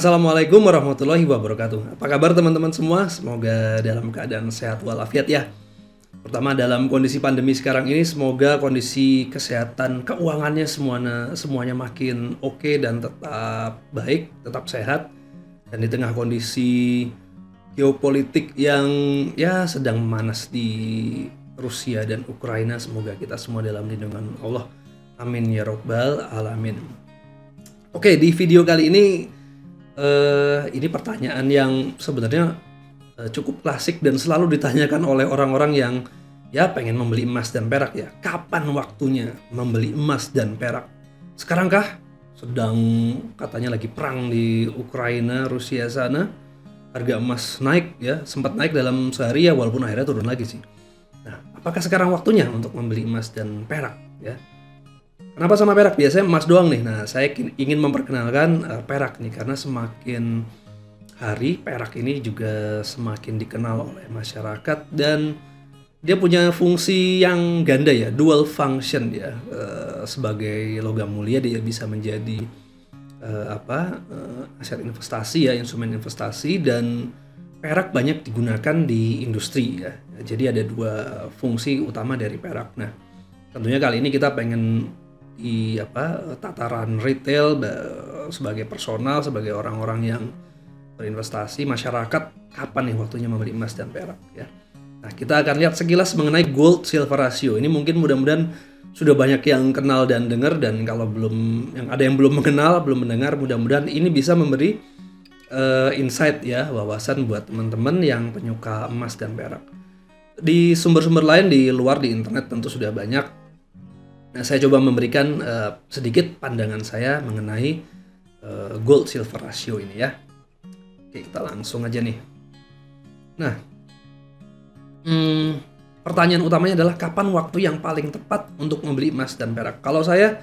Assalamualaikum warahmatullahi wabarakatuh. Apa kabar teman-teman semua? Semoga dalam keadaan sehat walafiat ya. Pertama, dalam kondisi pandemi sekarang ini semoga kondisi kesehatan keuangannya semuanya makin oke dan tetap baik, tetap sehat. Dan di tengah kondisi geopolitik yang ya sedang memanas di Rusia dan Ukraina, semoga kita semua dalam lindungan Allah. Amin ya robbal alamin. Oke, di video kali ini pertanyaan yang sebenarnya cukup klasik dan selalu ditanyakan oleh orang-orang yang ya pengen membeli emas dan perak ya. Kapan waktunya membeli emas dan perak? Sekarangkah? Sedang katanya lagi perang di Ukraina, Rusia sana. Harga emas naik ya, sempat naik dalam sehari ya, walaupun akhirnya turun lagi sih. Nah, apakah sekarang waktunya untuk membeli emas dan perak ya? Kenapa sama perak? Biasanya emas doang nih. Nah, saya ingin memperkenalkan perak nih karena semakin hari perak ini juga semakin dikenal oleh masyarakat dan dia punya fungsi yang ganda ya, dual function ya. Sebagai logam mulia dia bisa menjadi aset investasi ya, instrumen investasi, dan perak banyak digunakan di industri ya. Jadi ada dua fungsi utama dari perak. Nah, tentunya kali ini kita pengen di tataran retail sebagai personal, sebagai orang-orang yang berinvestasi, masyarakat, kapan nih waktunya membeli emas dan perak ya. Nah, kita akan lihat sekilas mengenai gold silver ratio. Ini mungkin mudah-mudahan sudah banyak yang kenal dan dengar, dan kalau ada yang belum mengenal, belum mendengar, mudah-mudahan ini bisa memberi insight ya, wawasan buat teman-teman yang penyuka emas dan perak. Di sumber-sumber lain di luar di internet tentu sudah banyak. Nah, saya coba memberikan sedikit pandangan saya mengenai gold silver ratio ini ya. Oke, kita langsung aja nih. Nah, pertanyaan utamanya adalah kapan waktu yang paling tepat untuk membeli emas dan perak? Kalau saya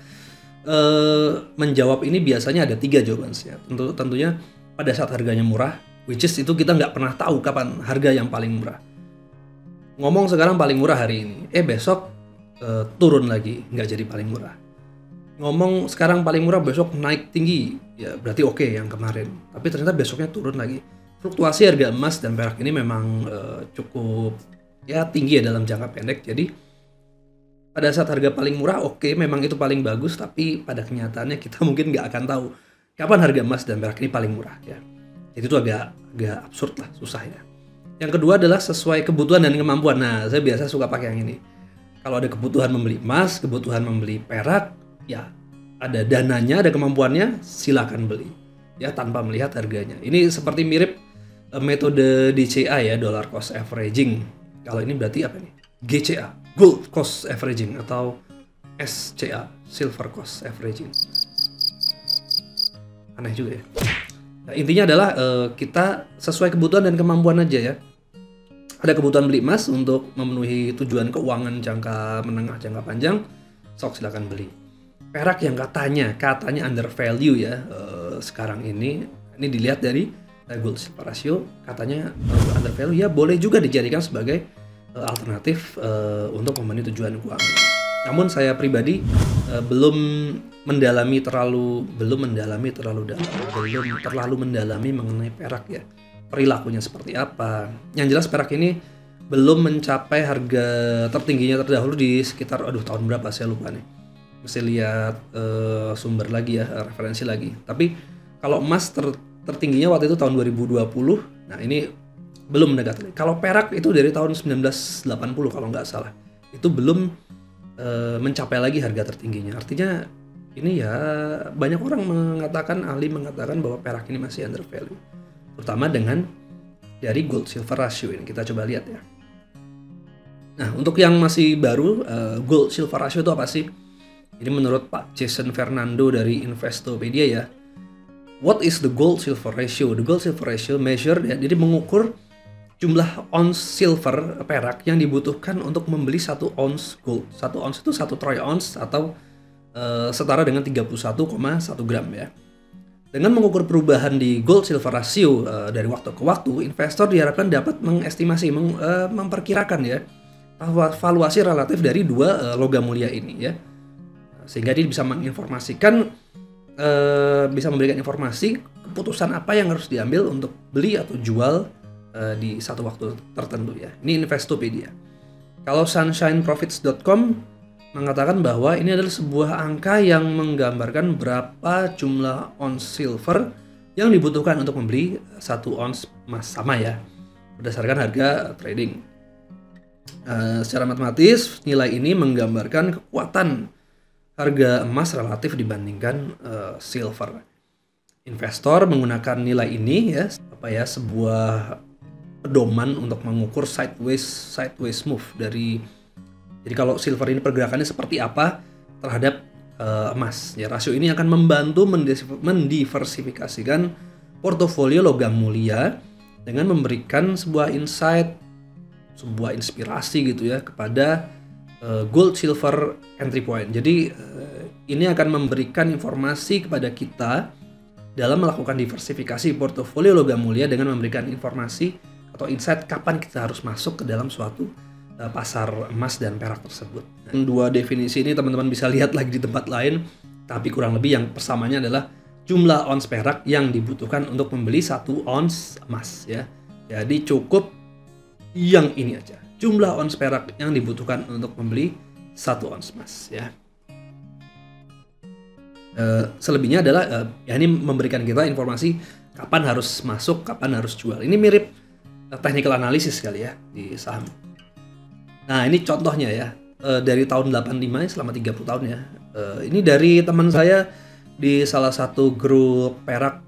menjawab ini biasanya ada 3 jawabannya. Tentunya pada saat harganya murah, which is itu kita nggak pernah tahu kapan harga yang paling murah. Ngomong sekarang paling murah hari ini, besok turun lagi, nggak jadi paling murah. Ngomong sekarang paling murah, besok naik tinggi, ya berarti oke yang kemarin. Tapi ternyata besoknya turun lagi. Fluktuasi harga emas dan perak ini memang cukup ya tinggi ya dalam jangka pendek. Jadi pada saat harga paling murah, oke, memang itu paling bagus, tapi pada kenyataannya kita mungkin nggak akan tahu kapan harga emas dan perak ini paling murah ya. Jadi itu agak absurd lah, susah ya. Yang kedua adalah sesuai kebutuhan dan kemampuan. Nah, saya biasa suka pakai yang ini. Kalau ada kebutuhan membeli emas, kebutuhan membeli perak, ya ada dananya, ada kemampuannya, silakan beli ya tanpa melihat harganya. Ini seperti mirip metode DCA ya, dollar cost averaging. Kalau ini berarti apa nih? GCA, gold cost averaging, atau SCA, silver cost averaging. Aneh juga ya. Nah, intinya adalah kita sesuai kebutuhan dan kemampuan aja ya. Ada kebutuhan beli emas untuk memenuhi tujuan keuangan jangka menengah, jangka panjang, sok silakan beli. Perak yang katanya under value ya, sekarang ini dilihat dari gold silver ratio, katanya under value ya, boleh juga dijadikan sebagai alternatif untuk memenuhi tujuan keuangan. Namun saya pribadi belum terlalu mendalami mengenai perak ya. Perilakunya seperti apa. Yang jelas perak ini belum mencapai harga tertingginya terdahulu di sekitar tahun berapa saya lupa nih. Mesti lihat sumber lagi ya, referensi lagi. Tapi kalau emas tertingginya waktu itu tahun 2020. Nah, ini belum mendekati. Kalau perak itu dari tahun 1980 kalau nggak salah. Itu belum mencapai lagi harga tertingginya. Artinya ini ya banyak orang ahli mengatakan bahwa perak ini masih under value. Terutama dengan dari gold silver ratio ini. Kita coba lihat ya. Nah, untuk yang masih baru, gold silver ratio itu apa sih? Ini menurut Pak Jason Fernando dari Investopedia ya. What is the gold silver ratio? The gold silver ratio measure ya, jadi mengukur jumlah ounce silver perak yang dibutuhkan untuk membeli 1 ounce gold. 1 ounce itu 1 troy ounce atau setara dengan 31,1 gram ya. Dengan mengukur perubahan di gold silver ratio dari waktu ke waktu, investor diharapkan dapat mengestimasi, memperkirakan ya valuasi relatif dari dua logam mulia ini ya. Sehingga dia bisa menginformasikan, bisa memberikan informasi keputusan apa yang harus diambil untuk beli atau jual di satu waktu tertentu ya. Ini Investopedia. Kalau sunshineprofits.com mengatakan bahwa ini adalah sebuah angka yang menggambarkan berapa jumlah ons silver yang dibutuhkan untuk membeli 1 ons emas, sama ya, berdasarkan harga trading. Secara matematis, nilai ini menggambarkan kekuatan harga emas relatif dibandingkan silver. Investor menggunakan nilai ini ya, sebuah pedoman untuk mengukur sideways move dari. Jadi kalau silver ini pergerakannya seperti apa terhadap emas. Ya, rasio ini akan membantu mendiversifikasikan portofolio logam mulia dengan memberikan sebuah insight, sebuah inspirasi gitu ya kepada gold silver entry point. Jadi ini akan memberikan informasi kepada kita dalam melakukan diversifikasi portofolio logam mulia dengan memberikan informasi atau insight kapan kita harus masuk ke dalam suatu pasar emas dan perak tersebut. Dan dua definisi ini teman-teman bisa lihat lagi di tempat lain, tapi kurang lebih yang persamanya adalah jumlah ons perak yang dibutuhkan untuk membeli 1 ons emas ya. Jadi cukup yang ini aja, jumlah ons perak yang dibutuhkan untuk membeli 1 ons emas ya. Selebihnya adalah ya ini memberikan kita informasi kapan harus masuk, kapan harus jual. Ini mirip technical analysis kali ya di saham. Nah ini contohnya ya, dari tahun 85 selama 30 tahun ya. Ini dari teman saya di salah satu grup perak.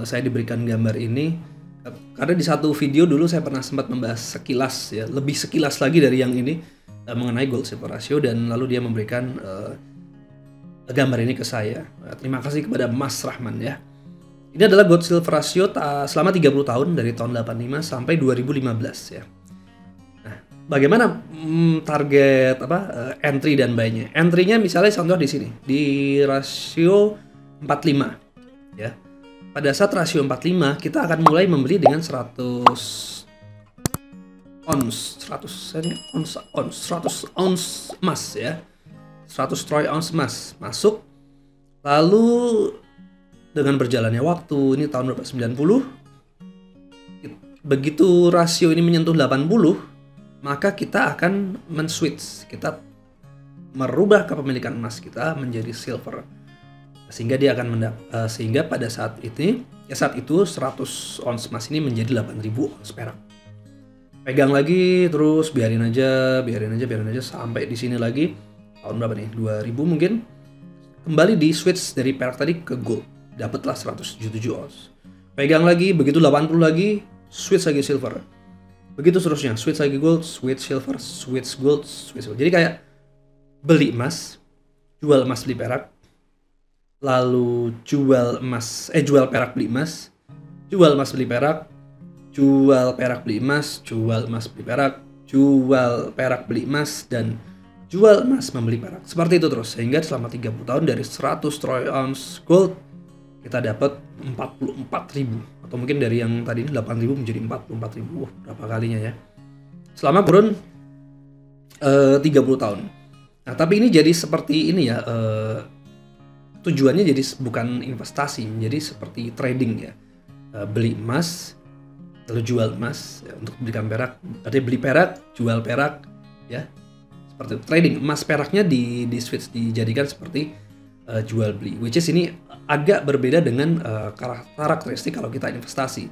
Saya diberikan gambar ini karena di satu video dulu saya pernah sempat membahas sekilas ya, lebih sekilas lagi dari yang ini mengenai gold silver ratio, dan lalu dia memberikan gambar ini ke saya. Terima kasih kepada Mas Rahman ya. Ini adalah gold silver ratio selama 30 tahun dari tahun 85 sampai 2015 ya. Nah, bagaimana target entry dan buy-nya? Entry-nya misalnya contoh di sini di rasio 45 ya. Pada saat rasio 45 kita akan mulai membeli dengan 100 ons emas ya. 100 troy ons emas masuk. Lalu dengan berjalannya waktu, ini tahun berapa? 90. Begitu rasio ini menyentuh 80, maka kita akan men-switch. Kita merubah kepemilikan emas kita menjadi silver. Sehingga dia akan sehingga pada saat itu 100 ons emas ini menjadi 8.000 ons perak. Pegang lagi terus biarin aja sampai di sini lagi tahun berapa nih? 2000 mungkin. Kembali di switch dari perak tadi ke gold. Dapatlah 177 ons. Pegang lagi, begitu 80 lagi, switch lagi silver. Begitu seterusnya, switch lagi gold, switch silver, switch gold, switch silver. Jadi kayak beli emas, jual emas beli perak, lalu jual perak beli emas, jual emas beli perak, jual perak beli emas, jual emas beli perak, jual perak beli emas, dan jual emas membeli perak. Seperti itu terus, sehingga selama 30 tahun dari 100 troy ounce gold kita dapat 44.000, atau mungkin dari yang tadi 8.000 menjadi 44.000. Wah, berapa kalinya ya. Selama kurun 30 tahun. Nah, tapi ini jadi seperti ini ya, tujuannya jadi bukan investasi, jadi seperti trading ya. Beli emas, lalu jual emas ya, untuk belikan perak. Artinya beli perak, jual perak ya. Seperti trading, emas peraknya di switch dijadikan seperti jual beli. Which is ini agak berbeda dengan karakteristik kalau kita investasi.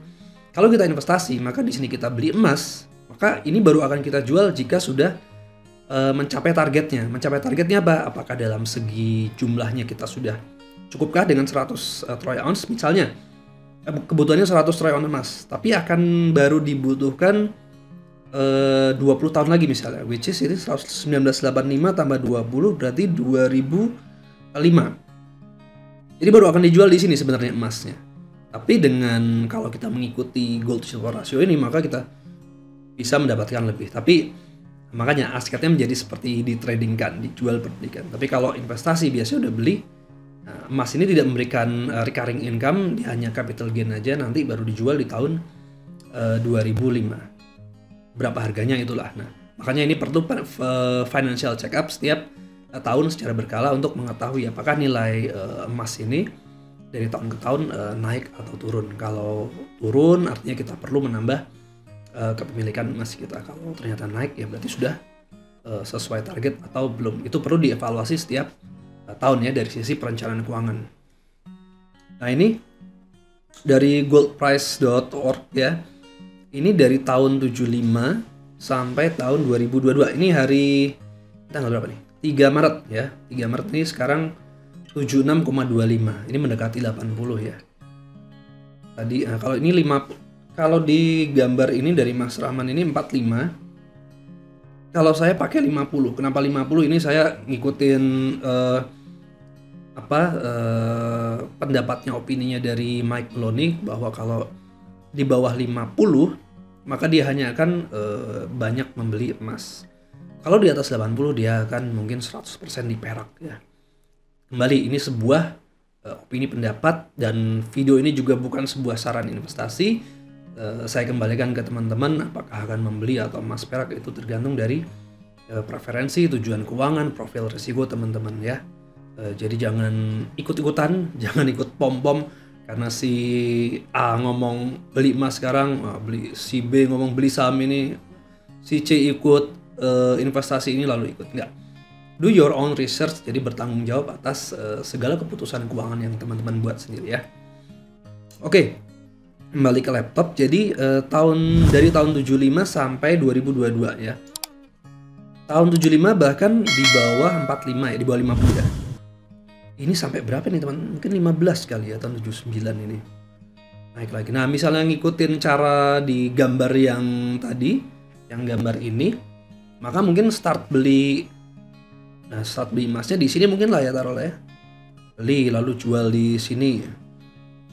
Kalau kita investasi, maka di sini kita beli emas, maka ini baru akan kita jual jika sudah mencapai targetnya. Mencapai targetnya apa? Apakah dalam segi jumlahnya kita sudah cukupkah dengan 100 troy ounce misalnya? Kebutuhannya 100 troy ounce emas, tapi akan baru dibutuhkan 20 tahun lagi misalnya, which is ini 1985 tambah 20 berarti 2005. Jadi baru akan dijual di sini sebenarnya emasnya. Tapi dengan kalau kita mengikuti gold silver ratio ini, maka kita bisa mendapatkan lebih. Tapi makanya asetnya menjadi seperti ditradingkan, dijual belikan. Tapi kalau investasi biasanya udah beli, nah, emas ini tidak memberikan recurring income, dia hanya capital gain aja, nanti baru dijual di tahun 2005. Berapa harganya itulah. Nah, makanya ini perlu financial check up setiap tahun secara berkala untuk mengetahui apakah nilai emas ini dari tahun ke tahun naik atau turun. Kalau turun artinya kita perlu menambah kepemilikan emas kita. Kalau ternyata naik ya berarti sudah sesuai target atau belum. Itu perlu dievaluasi setiap tahun ya dari sisi perencanaan keuangan. Nah ini dari goldprice.org ya. Ini dari tahun 75 sampai tahun 2022. Ini hari tanggal berapa nih? 3 Maret ya. 3 Maret ini sekarang 76,25. Ini mendekati 80 ya. Tadi kalau ini 50, kalau di gambar ini dari Mas Rahman ini 45. Kalau saya pakai 50. Kenapa 50? Ini saya ngikutin pendapatnya, opininya dari Mike Maloney bahwa kalau di bawah 50 maka dia hanya akan banyak membeli emas. Kalau di atas 80 dia akan mungkin 100% di perak ya. Kembali ini sebuah opini pendapat dan video ini juga bukan sebuah saran investasi. Saya kembalikan ke teman-teman apakah akan membeli atau emas perak itu tergantung dari preferensi, tujuan keuangan, profil risiko teman-teman ya. Jadi jangan ikut-ikutan, jangan ikut pom-pom karena si A ngomong beli emas sekarang, beli si B ngomong beli saham ini, si C ikut investasi ini lalu ikut. Enggak. Do your own research, jadi bertanggung jawab atas segala keputusan keuangan yang teman-teman buat sendiri ya. Oke, kembali ke laptop. Jadi dari tahun 75 sampai 2022 ya. Tahun 75 bahkan di bawah 45 ya, di bawah 50 ya. Ini sampai berapa nih teman? Mungkin 15 kali ya tahun 79 ini. Naik lagi. Nah, misalnya ngikutin cara di gambar yang tadi, yang gambar ini, maka mungkin start beli emasnya di sini mungkin lah ya taruh lah ya. Beli lalu jual di sini.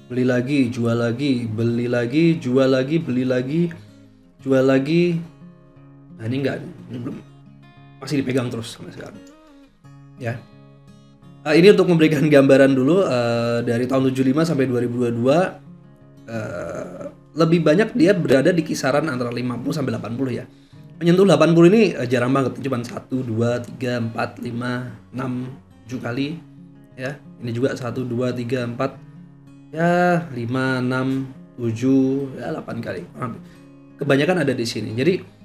Beli lagi, jual lagi, beli lagi, jual lagi, beli lagi, jual lagi. Nah, ini enggak, ini belum, masih dipegang terus sampai sekarang. Ya. Ini untuk memberikan gambaran dulu dari tahun 75 sampai 2022 lebih banyak dia berada di kisaran antara 50 sampai 80 ya. Menyentuh 80 ini jarang banget, cuma 1, 2, 3, 4, 5, 6, 7 kali ya. Ini juga 1, 2, 3, 4 ya, 5, 6, 7 ya, 8 kali. Kebanyakan ada di sini. Jadi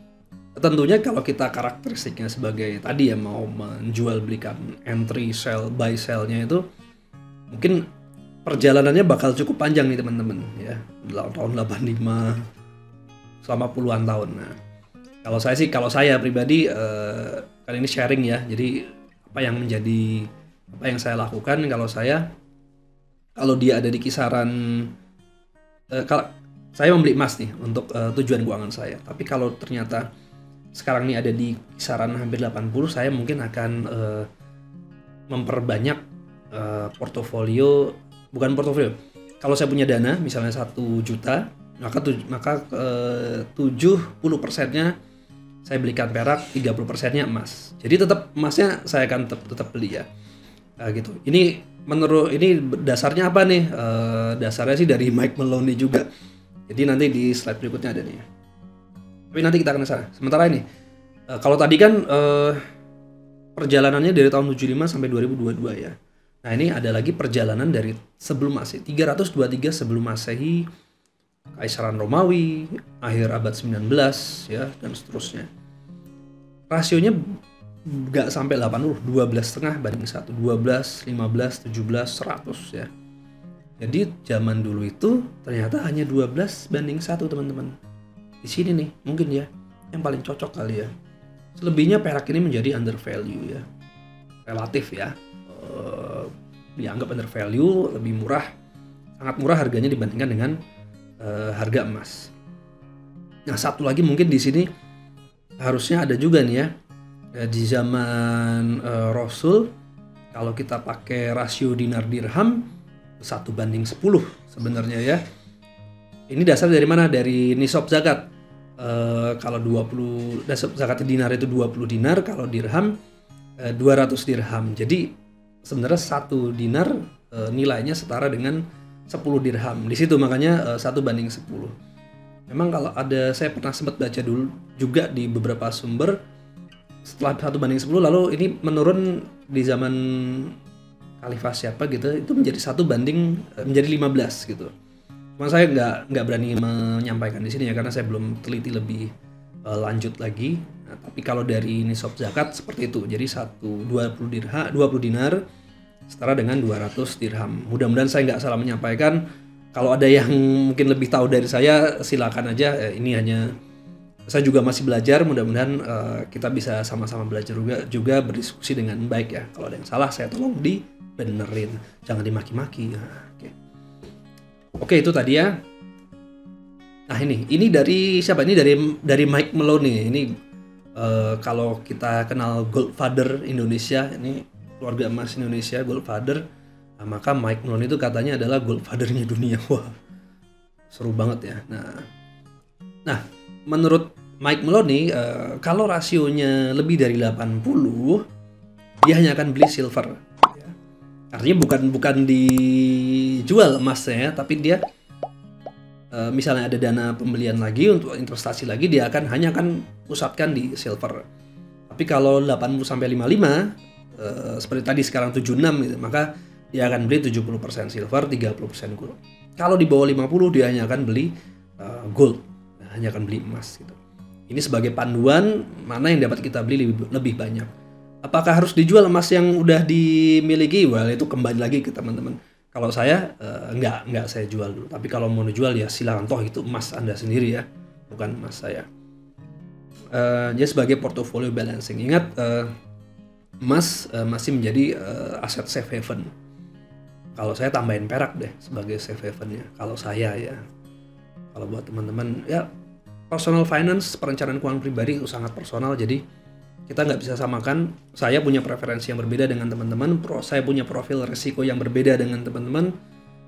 tentunya kalau kita karakteristiknya sebagai tadi ya mau menjual belikan entry sell buy sell-nya itu mungkin perjalanannya bakal cukup panjang nih teman-teman ya. Tahun 85 selama puluhan tahun. Nah, kalau saya pribadi kan ini sharing ya. Jadi apa yang saya lakukan kalau dia ada di kisaran kalau saya membeli emas nih untuk tujuan keuangan saya. Tapi kalau ternyata sekarang ini ada di kisaran hampir 80, saya mungkin akan memperbanyak portofolio. Kalau saya punya dana misalnya 1 juta, maka 70%-nya saya belikan perak, 30%-nya emas. Jadi tetap emasnya saya akan tetap beli ya. Gitu. Ini dasarnya apa nih? Dasarnya sih dari Mike Maloney juga. Jadi nanti di slide berikutnya ada nih ya. Tapi nanti kita akan ke sana. Sementara ini, kalau tadi kan perjalanannya dari tahun 75 sampai 2022 ya. Nah ini ada lagi perjalanan dari sebelum Masehi, 323 sebelum Masehi, Kaisaran Romawi, akhir abad 19 ya, dan seterusnya. Rasionya nggak sampai 80, 12,5 banding 1, 12, 15, 17, 100 ya. Jadi zaman dulu itu ternyata hanya 12 banding 1 teman-teman. Di sini nih mungkin ya yang paling cocok kali ya. Selebihnya perak ini menjadi undervalue ya, relatif ya, dianggap undervalue, lebih murah, sangat murah harganya dibandingkan dengan harga emas. Nah satu lagi mungkin di sini harusnya ada juga nih ya, di zaman Rasul kalau kita pakai rasio dinar dirham 1 banding 10 sebenarnya ya. Ini dasar dari mana? Dari nisab zakat. Kalau 20 nisab zakat dinar itu 20 dinar, kalau dirham 200 dirham. Jadi sebenarnya 1 dinar nilainya setara dengan 10 dirham. Di situ makanya 1 banding 10. Memang kalau saya pernah sempat baca dulu juga di beberapa sumber, setelah 1 banding 10 lalu ini menurun di zaman khalifah siapa gitu, itu menjadi 1:15 gitu. Cuma saya nggak berani menyampaikan di sini ya, karena saya belum teliti lebih lanjut lagi. Nah, tapi kalau dari nisab zakat seperti itu, jadi 20 dinar setara dengan 200 dirham. Mudah-mudahan saya nggak salah menyampaikan. Kalau ada yang mungkin lebih tahu dari saya, silakan aja. Ini hanya saya juga masih belajar. Mudah-mudahan kita bisa sama-sama belajar juga berdiskusi dengan baik ya. Kalau ada yang salah, saya tolong dibenerin, jangan dimaki-maki. Nah, oke, itu tadi ya. Nah ini dari siapa? Ini dari Mike Maloney. Ini kalau kita kenal Goldfather Indonesia, ini keluarga emas Indonesia, Goldfather. Nah, maka Mike Maloney itu katanya adalah Goldfather-nya dunia. Wah, seru banget ya. Nah menurut Mike Maloney, kalau rasionya lebih dari 80, dia hanya akan beli silver. Ya. Artinya bukan dijual emasnya, tapi dia misalnya ada dana pembelian lagi untuk investasi lagi, dia hanya akan pusatkan di silver. Tapi kalau 80 sampai 55, seperti tadi sekarang 76 gitu, maka dia akan beli 70% silver, 30% gold. Kalau di bawah 50, dia hanya akan beli gold, hanya akan beli emas gitu. Ini sebagai panduan mana yang dapat kita beli lebih banyak. Apakah harus dijual emas yang udah dimiliki? Well, itu kembali lagi ke teman-teman. Kalau saya nggak saya jual dulu. Tapi kalau mau dijual ya silakan, toh itu emas Anda sendiri ya, bukan emas saya. Jadi sebagai portfolio balancing, ingat emas masih menjadi aset safe haven. Kalau saya tambahin perak deh sebagai safe havennya. Kalau saya ya, kalau buat teman-teman ya, personal finance, perencanaan keuangan pribadi itu sangat personal. Jadi kita nggak bisa samakan. Saya punya preferensi yang berbeda dengan teman-teman. Saya punya profil risiko yang berbeda dengan teman-teman.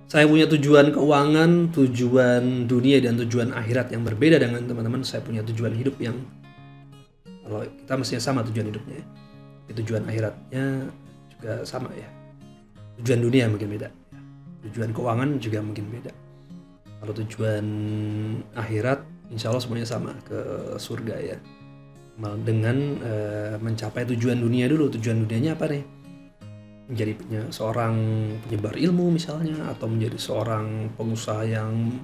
Saya punya tujuan keuangan, tujuan dunia dan tujuan akhirat yang berbeda dengan teman-teman. Saya punya tujuan hidup yang, kalau kita mestinya sama tujuan hidupnya, tujuan akhiratnya juga sama ya. Tujuan dunia mungkin beda, tujuan keuangan juga mungkin beda. Kalau tujuan akhirat, insya Allah semuanya sama, ke surga ya. Dengan mencapai tujuan dunia dulu. Tujuan dunianya apa nih? Menjadi seorang penyebar ilmu misalnya, atau menjadi seorang pengusaha yang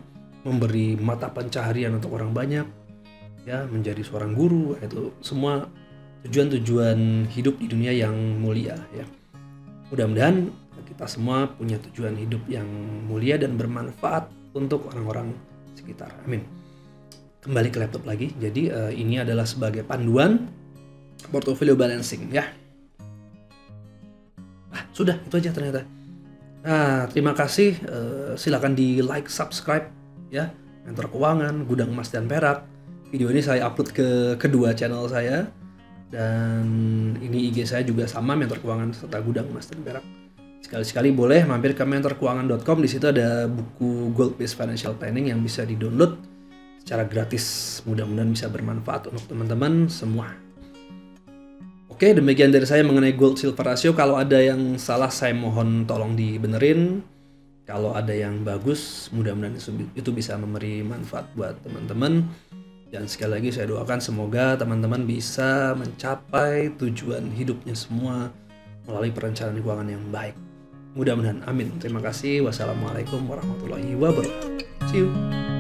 memberi mata pencaharian untuk orang banyak ya, menjadi seorang guru. Itu semua tujuan-tujuan hidup di dunia yang mulia ya. Mudah-mudahan kita semua punya tujuan hidup yang mulia dan bermanfaat untuk orang-orang sekitar. Amin. Kembali ke laptop lagi. Jadi ini adalah sebagai panduan portfolio balancing ya. Sudah itu aja ternyata. Nah, terima kasih. Silakan di like, subscribe ya. Mentor Keuangan, Gudang Emas dan Perak. Video ini saya upload ke kedua channel saya, dan ini IG saya juga sama, Mentor Keuangan serta Gudang Emas dan Perak. Sekali-sekali boleh mampir ke mentorkeuangan.com. Di situ ada buku Gold Based Financial Planning yang bisa di-download secara gratis. Mudah-mudahan bisa bermanfaat untuk teman-teman semua. Oke, demikian dari saya mengenai gold silver ratio. Kalau ada yang salah, saya mohon tolong dibenerin. Kalau ada yang bagus, mudah-mudahan itu bisa memberi manfaat buat teman-teman. Dan sekali lagi saya doakan semoga teman-teman bisa mencapai tujuan hidupnya semua melalui perencanaan keuangan yang baik. Mudah-mudahan, amin. Terima kasih. Wassalamualaikum warahmatullahi wabarakatuh. See you.